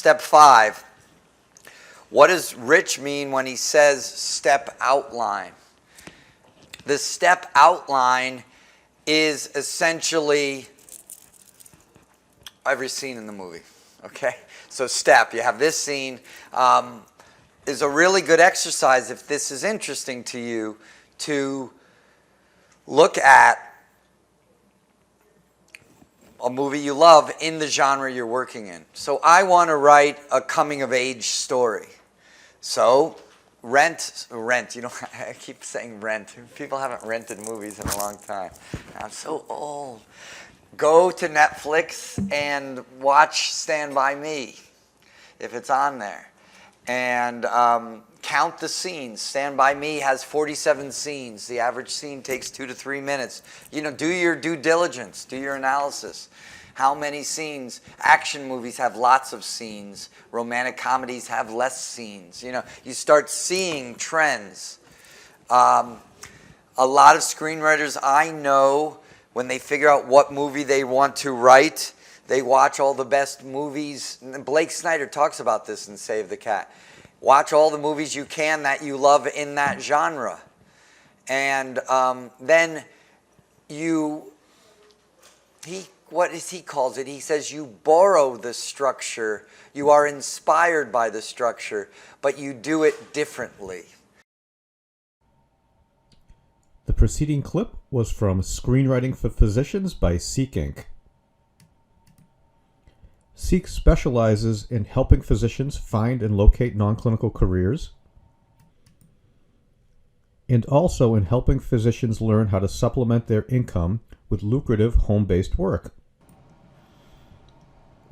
step 5. What does Rich mean when he says step outline? The step outline is essentially every scene in the movie, okay? So step, you have this scene, is a really good exercise if this is interesting to you to look at a movie you love in the genre you're working in. So I want to write a coming-of-age story. So rent, you know, I keep saying rent. People haven't rented movies in a long time. I'm so old. Go to Netflix and watch Stand By Me, if it's on there. And count the scenes. Stand By Me has 47 scenes. The average scene takes 2 to 3 minutes. You know, do your due diligence. Do your analysis. How many scenes? Action movies have lots of scenes. Romantic comedies have less scenes. You know, you start seeing trends. A lot of screenwriters I know, when they figure out what movie they want to write, they watch all the best movies. Blake Snyder talks about this in Save the Cat. Watch all the movies you can that you love in that genre. And then what is he calls it? He says you borrow the structure. You are inspired by the structure, but you do it differently. The preceding clip was from Screenwriting for Physicians by Seek Inc. Seek specializes in helping physicians find and locate non-clinical careers, and also in helping physicians learn how to supplement their income with lucrative home-based work.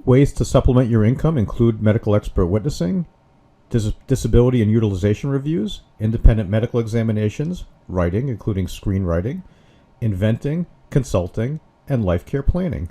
Ways to supplement your income include medical expert witnessing, disability and utilization reviews, independent medical examinations, writing, including screenwriting, inventing, consulting, and life care planning.